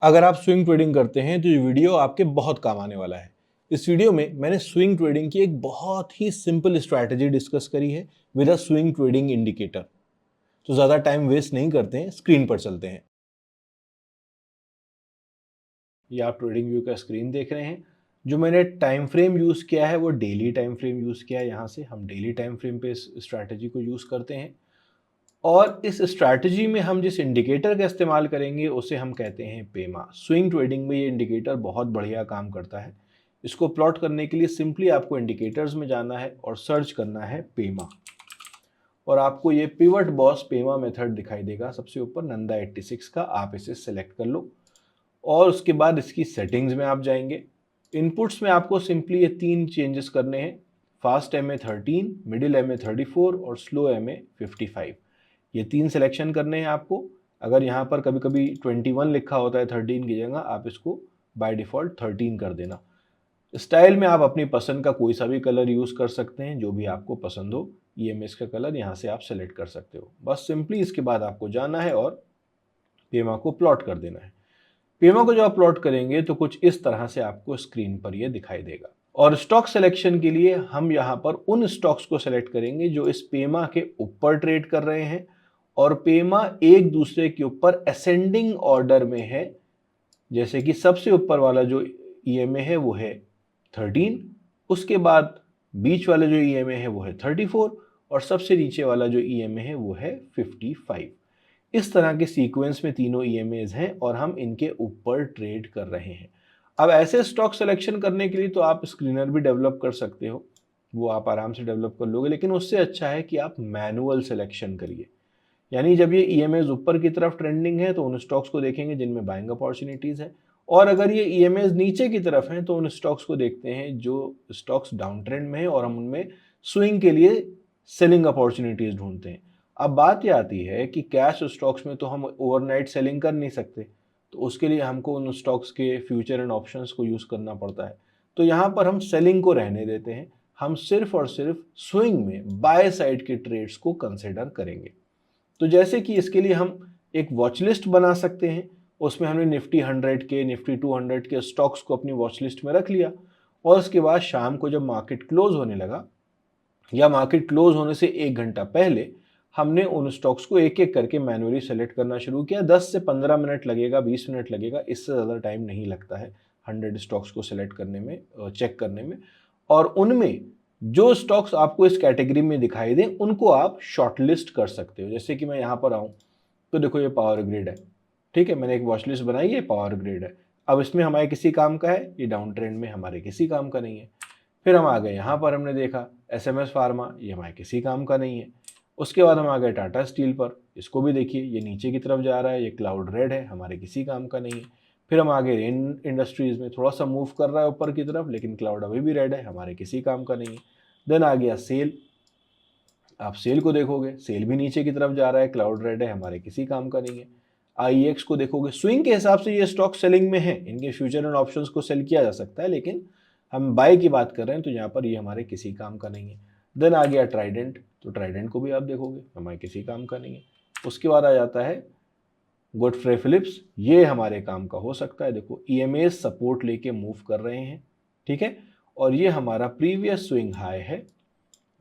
अगर आप swing trading करते हैं तो ये वीडियो आपके बहुत काम आने वाला है। इस वीडियो में मैंने स्विंग ट्रेडिंग की एक बहुत ही सिंपल स्ट्रैटेजी डिस्कस करी है with a swing trading indicator. तो ज्यादा टाइम वेस्ट नहीं करते हैं, स्क्रीन पर चलते हैं। ये आप ट्रेडिंग व्यू का स्क्रीन देख रहे हैं। जो मैंने टाइम फ्रेम यूज किया है वो डेली टाइम फ्रेम यूज किया है। यहाँ से हम डेली टाइम फ्रेम पे इस स्ट्रैटेजी को यूज करते हैं और इस स्ट्रैटेजी में हम जिस इंडिकेटर का इस्तेमाल करेंगे उसे हम कहते हैं पेमा। स्विंग ट्रेडिंग में ये इंडिकेटर बहुत बढ़िया काम करता है। इसको प्लॉट करने के लिए सिंपली आपको इंडिकेटर्स में जाना है और सर्च करना है पेमा, और आपको ये पिवट बॉस पेमा मेथड दिखाई देगा सबसे ऊपर नंदा 86 का। आप इसे सेलेक्ट कर लो और उसके बाद इसकी सेटिंग्स में आप जाएंगे। इनपुट्स में आपको सिंपली ये 3 चेंजेस करने हैं, फास्ट MA 13, मिडिल MA 34 और स्लो MA 55। ये 3 सिलेक्शन करने हैं आपको। अगर यहाँ पर कभी कभी 21 लिखा होता है 13 की जगह, आप इसको बाय डिफ़ॉल्ट 13 कर देना। स्टाइल में आप अपनी पसंद का कोई सा भी कलर यूज़ कर सकते हैं, जो भी आपको पसंद हो। EMS का कलर यहाँ से आप सेलेक्ट कर सकते हो। बस सिंपली इसके बाद आपको जाना है और पेमा को प्लॉट कर देना है। पेमा को जब आप प्लॉट करेंगे तो कुछ इस तरह से आपको स्क्रीन पर ये दिखाई देगा। और स्टॉक सिलेक्शन के लिए हम यहाँ पर उन स्टॉक्स को सेलेक्ट करेंगे जो इस पेमा के ऊपर ट्रेड कर रहे हैं और पेमा एक दूसरे के ऊपर असेंडिंग ऑर्डर में है। जैसे कि सबसे ऊपर वाला जो EMA है वो है 13, उसके बाद बीच वाला जो EMA है वो है 34 और सबसे नीचे वाला जो EMA है वो है 55। इस तरह के सीक्वेंस में तीनों EMAs हैं और हम इनके ऊपर ट्रेड कर रहे हैं। अब ऐसे स्टॉक सिलेक्शन करने के लिए तो आप स्क्रीनर भी डेवलप कर सकते हो, वो आप आराम से डेवलप कर लोगे, लेकिन उससे अच्छा है कि आप मैनुअल सिलेक्शन करिए। यानी जब ये EMAs ऊपर की तरफ ट्रेंडिंग है तो उन स्टॉक्स को देखेंगे जिनमें बाइंग अपॉर्चुनिटीज है, और अगर ये EMAs नीचे की तरफ हैं तो उन स्टॉक्स को देखते हैं जो स्टॉक्स डाउन ट्रेंड में है और हम उनमें स्विंग के लिए सेलिंग अपॉर्चुनिटीज ढूंढते हैं। अब बात यह आती है कि कैश स्टॉक्स में तो हम ओवरनाइट सेलिंग कर नहीं सकते, तो उसके लिए हमको उन स्टॉक्स के फ्यूचर एंड ऑप्शंस को यूज़ करना पड़ता है। तो यहाँ पर हम सेलिंग को रहने देते हैं, हम सिर्फ और सिर्फ स्विंग में बाय साइड के ट्रेड्स को कंसिडर करेंगे। तो जैसे कि इसके लिए हम एक वॉच लिस्ट बना सकते हैं। उसमें हमने निफ्टी 100 के, निफ्टी 200 के स्टॉक्स को अपनी वॉच लिस्ट में रख लिया और उसके बाद शाम को जब मार्केट क्लोज होने लगा या मार्केट क्लोज होने से 1 घंटा पहले हमने उन स्टॉक्स को एक एक करके मैन्युअली सेलेक्ट करना शुरू किया। 10 से 15 मिनट लगेगा, 20 मिनट लगेगा, इससे ज़्यादा टाइम नहीं लगता है 100 स्टॉक्स को सेलेक्ट करने में, चेक करने में। और उनमें जो स्टॉक्स आपको इस कैटेगरी में दिखाई दें उनको आप शॉर्टलिस्ट कर सकते हो। जैसे कि मैं यहाँ पर आऊँ तो देखो ये पावर ग्रिड है, ठीक है, मैंने एक वॉच लिस्ट बनाई है, पावर ग्रिड है। अब इसमें हमारे किसी काम का है, ये डाउन ट्रेंड में हमारे किसी काम का नहीं है। फिर हम आ गए यहाँ पर, हमने देखा SMS फार्मा, ये हमारे किसी काम का नहीं है। उसके बाद हम आ गए टाटा स्टील पर, इसको भी देखिए ये नीचे की तरफ जा रहा है, ये क्लाउड रेड है, हमारे किसी काम का नहीं है। फिर हम आ गए रेन इंडस्ट्रीज में, थोड़ा सा मूव कर रहा है ऊपर की तरफ लेकिन क्लाउड अभी भी रेड है, हमारे किसी काम का नहीं है। देन आ गया सेल, आप सेल को देखोगे, सेल भी नीचे की तरफ जा रहा है, क्लाउड रेड है, हमारे किसी काम का नहीं है। IEX को देखोगे, स्विंग के हिसाब से ये स्टॉक सेलिंग में है, इनके फ्यूचर एंड ऑप्शंस को सेल किया जा सकता है, लेकिन हम बाय की बात कर रहे हैं तो यहाँ पर ये हमारे किसी काम का नहीं है। देन आ गया ट्राइडेंट, तो ट्राइडेंट को भी आप देखोगे हमारे किसी काम का नहीं है। उसके बाद आ जाता है गॉडफ्रे फिलिप्स, ये हमारे काम का हो सकता है। देखो EMAs सपोर्ट लेके मूव कर रहे हैं, ठीक है, और ये हमारा प्रीवियस स्विंग हाई है।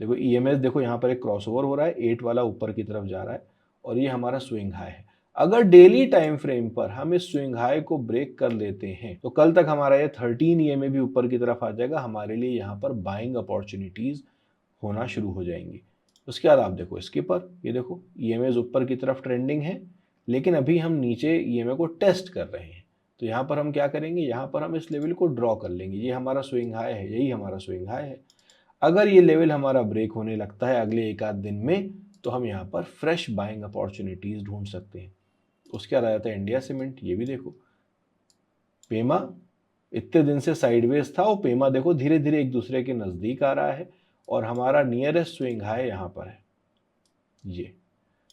देखो EMS, देखो यहाँ पर एक क्रॉसओवर हो रहा है, 8 वाला ऊपर की तरफ जा रहा है और ये हमारा स्विंग हाई है। अगर डेली टाइम फ्रेम पर हम इस स्विंग हाई को ब्रेक कर लेते हैं तो कल तक हमारा ये 13 EMA भी ऊपर की तरफ आ जाएगा, हमारे लिए यहाँ पर बाइंग अपॉर्चुनिटीज होना शुरू हो जाएंगी। उसके बाद आप देखो इसके पर, ये देखो EMAs ऊपर की तरफ ट्रेंडिंग है लेकिन अभी हम नीचे EMA को टेस्ट कर रहे हैं। तो यहाँ पर हम क्या करेंगे, यहाँ पर हम इस लेवल को ड्रॉ कर लेंगे, ये हमारा स्विंग हाई है, यही हमारा स्विंग हाई है। अगर ये लेवल हमारा ब्रेक होने लगता है अगले एक आध दिन में तो हम यहाँ पर फ्रेश बाइंग अपॉर्चुनिटीज ढूंढ सकते हैं। उसके बाद आ जाता है इंडिया सीमेंट, ये भी देखो पेमा इतने दिन से साइडवेज था, और पेमा देखो धीरे धीरे एक दूसरे के नज़दीक आ रहा है और हमारा नियरेस्ट स्विंग हाई यहाँ पर है ये।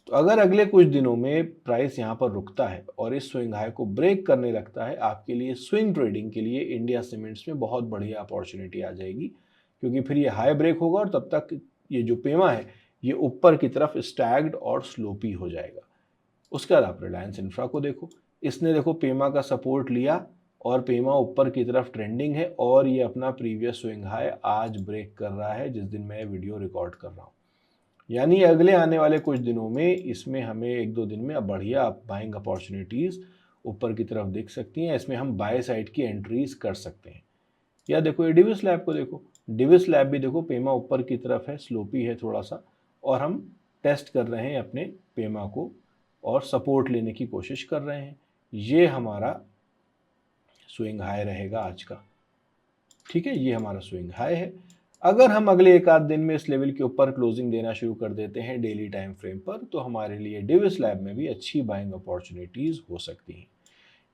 तो अगर अगले कुछ दिनों में प्राइस यहाँ पर रुकता है और इस स्विंग हाई को ब्रेक करने लगता है, आपके लिए स्विंग ट्रेडिंग के लिए इंडिया सीमेंट्स में बहुत बढ़िया अपॉर्चुनिटी आ जाएगी, क्योंकि फिर ये हाई ब्रेक होगा और तब तक ये जो पेमा है ये ऊपर की तरफ स्टैग्ड और स्लोपी हो जाएगा। उसके बाद आप रिलायंस इंफ्रा को देखो, इसने देखो पेमा का सपोर्ट लिया और पेमा ऊपर की तरफ ट्रेंडिंग है और ये अपना प्रीवियस स्विंग हाई आज ब्रेक कर रहा है जिस दिन मैं वीडियो रिकॉर्ड कर रहा हूँ। यानी अगले आने वाले कुछ दिनों में इसमें हमें 1-2 दिन में बढ़िया बाइंग अपॉर्चुनिटीज़ ऊपर की तरफ दिख सकती हैं। इसमें हम बाय साइड की एंट्रीज कर सकते हैं। या देखो ये डिविस लैब को देखो, डिविस लैब भी देखो पेमा ऊपर की तरफ है, स्लोपी है थोड़ा सा, और हम टेस्ट कर रहे हैं अपने पेमा को और सपोर्ट लेने की कोशिश कर रहे हैं। ये हमारा स्विंग हाई रहेगा आज का, ठीक है, ये हमारा स्विंग हाई है। अगर हम अगले 1-8 दिन में इस लेवल के ऊपर क्लोजिंग देना शुरू कर देते हैं डेली टाइम फ्रेम पर, तो हमारे लिए डिविस लैब में भी अच्छी बाइंग अपॉर्चुनिटीज हो सकती हैं।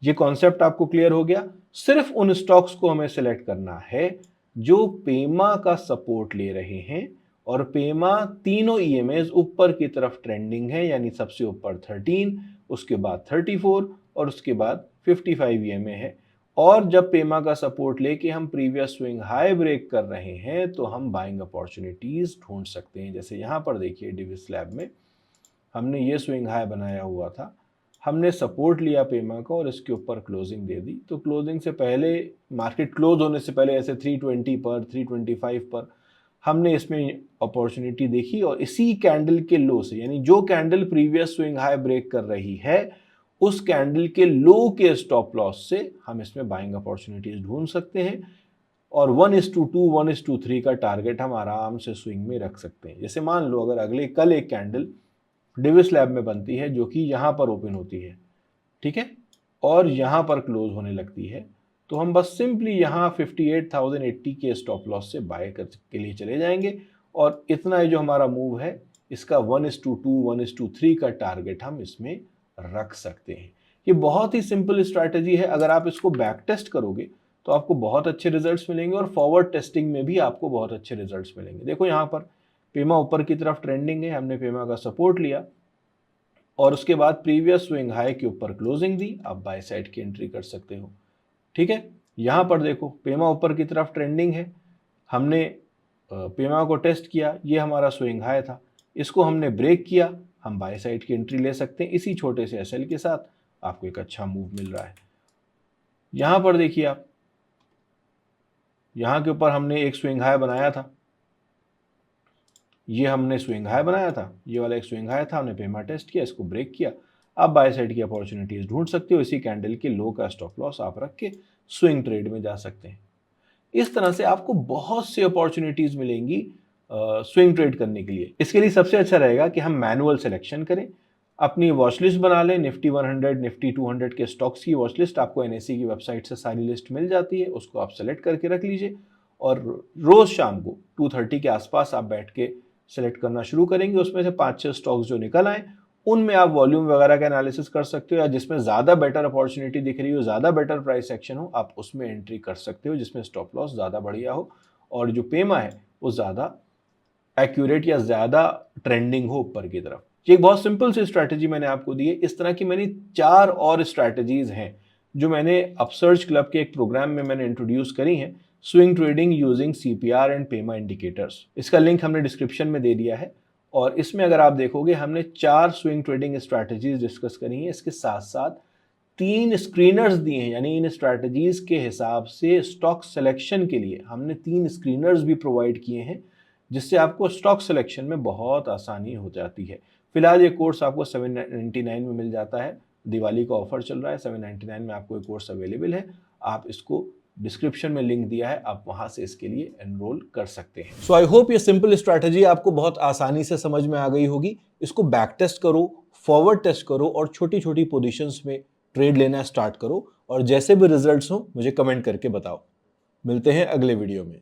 ये कॉन्सेप्ट आपको क्लियर हो गया। सिर्फ उन स्टॉक्स को हमें सिलेक्ट करना है जो पेमा का सपोर्ट ले रहे हैं और पेमा तीनों ईएमएस ऊपर की तरफ ट्रेंडिंग है, यानी सबसे ऊपर 13, उसके बाद 34 और उसके बाद 55 ईएमए है। और जब पेमा का सपोर्ट लेके हम प्रीवियस स्विंग हाई ब्रेक कर रहे हैं तो हम बाइंग अपॉर्चुनिटीज ढूंढ सकते हैं। जैसे यहां पर देखिए डिविस लैब में हमने ये स्विंग हाई बनाया हुआ था, हमने सपोर्ट लिया पेमा का और इसके ऊपर क्लोजिंग दे दी। तो क्लोजिंग से पहले, मार्केट क्लोज होने से पहले ऐसे 320 पर 325 पर हमने इसमें अपॉर्चुनिटी देखी और इसी कैंडल के लो से, यानी जो candle previous swing high break कर रही है उस कैंडल के लो के स्टॉप लॉस से हम इसमें बाइंग अपॉर्चुनिटीज ढूंढ सकते हैं और 1:2 1:3 का टारगेट हम आराम से स्विंग में रख सकते हैं। जैसे मान लो अगर कल एक कैंडल डिविस लैब में बनती है जो कि यहाँ पर ओपन होती है, ठीक है, और यहाँ पर क्लोज होने लगती है, तो हम बस सिंपली यहाँ 58,080 के स्टॉप लॉस से बाय के लिए चले जाएंगे और इतना जो हमारा मूव है इसका 1:2 1:3 का टारगेट हम इसमें रख सकते हैं। ये बहुत ही सिंपल स्ट्रैटेजी है। अगर आप इसको बैक टेस्ट करोगे तो आपको बहुत अच्छे रिजल्ट्स मिलेंगे और फॉरवर्ड टेस्टिंग में भी आपको बहुत अच्छे रिजल्ट्स मिलेंगे। देखो यहाँ पर पेमा ऊपर की तरफ ट्रेंडिंग है, हमने पेमा का सपोर्ट लिया और उसके बाद प्रीवियस स्विंग हाई के ऊपर क्लोजिंग दी, आप बाय साइड की एंट्री कर सकते हो, ठीक है। यहाँ पर देखो पेमा ऊपर की तरफ ट्रेंडिंग है, हमने पेमा को टेस्ट किया, ये हमारा स्विंग हाई था, इसको हमने ब्रेक किया, हम बाय साइड की एंट्री ले सकते हैं। इसी छोटे से एसएल के साथ आपको एक अच्छा मूव मिल रहा है। यहाँ पर देखिए आप, यहाँ के ऊपर हमने एक स्विंग हाई बनाया था, ये हमने स्विंग हाई बनाया था, ये वाला एक स्विंग हाई था, हमने पेमा टेस्ट किया, इसको ब्रेक किया। आप बाय साइड की अपॉर्चुनिटीज ढूंढ सकते हो, इसी कैंडल के लो का स्टॉप लॉस आप रख के स्विंग ट्रेड में जा सकते हैं। इस तरह से आपको बहुत सी अपॉर्चुनिटीज मिलेंगी स्विंग ट्रेड करने के लिए। इसके लिए सबसे अच्छा रहेगा कि हम मैनुअल सिलेक्शन करें, अपनी वॉच लिस्ट बना लें। निफ्टी 100 निफ्टी 200 के स्टॉक्स की वॉच लिस्ट आपको एनएसई की वेबसाइट से सारी लिस्ट मिल जाती है, उसको आप सेलेक्ट करके रख लीजिए और रोज शाम को 2:30 के आसपास आप बैठ के सेलेक्ट करना शुरू करेंगे। उसमें से 5-6 स्टॉक्स जो निकल आए उनमें आप वॉल्यूम वगैरह का एनालिसिस कर सकते हो, या जिसमें ज़्यादा बेटर अपॉर्चुनिटी दिख रही हो, ज़्यादा बेटर प्राइस एक्शन हो, आप उसमें एंट्री कर सकते हो, जिसमें स्टॉप लॉस ज़्यादा बढ़िया हो और जो पेमा है वो ज़्यादा एक्यूरेट या ज़्यादा ट्रेंडिंग हो ऊपर की तरफ। ये एक बहुत सिंपल सी स्ट्रैटेजी मैंने आपको दी है। इस तरह की मैंने 4 और स्ट्रैटेजीज हैं जो मैंने अपसर्च क्लब के एक प्रोग्राम में मैंने इंट्रोड्यूस करी हैं, swing trading using CPR and Pema indicators. इसका लिंक हमने डिस्क्रिप्शन में दे दिया है और इसमें अगर आप देखोगे हमने 4 स्विंग ट्रेडिंग स्ट्रैटेजीज डिस्कस करी हैं। इसके साथ साथ 3 स्क्रीनर्स दिए हैं, यानी इन स्ट्रैटेजीज के हिसाब से स्टॉक सिलेक्शन के लिए हमने 3 स्क्रीनर्स भी प्रोवाइड किए हैं, जिससे आपको स्टॉक सिलेक्शन में बहुत आसानी हो जाती है। फिलहाल ये कोर्स आपको 799 में मिल जाता है, दिवाली का ऑफर चल रहा है, 799 में आपको ये कोर्स अवेलेबल है। आप इसको डिस्क्रिप्शन में लिंक दिया है, आप वहां से इसके लिए एनरोल कर सकते हैं। सो आई होप ये सिंपल स्ट्रैटेजी आपको बहुत आसानी से समझ में आ गई होगी। इसको बैक टेस्ट करो, फॉरवर्ड टेस्ट करो और छोटी छोटी पोजीशंस में ट्रेड लेना स्टार्ट करो और जैसे भी रिजल्ट्स हो मुझे कमेंट करके बताओ। मिलते हैं अगले वीडियो में।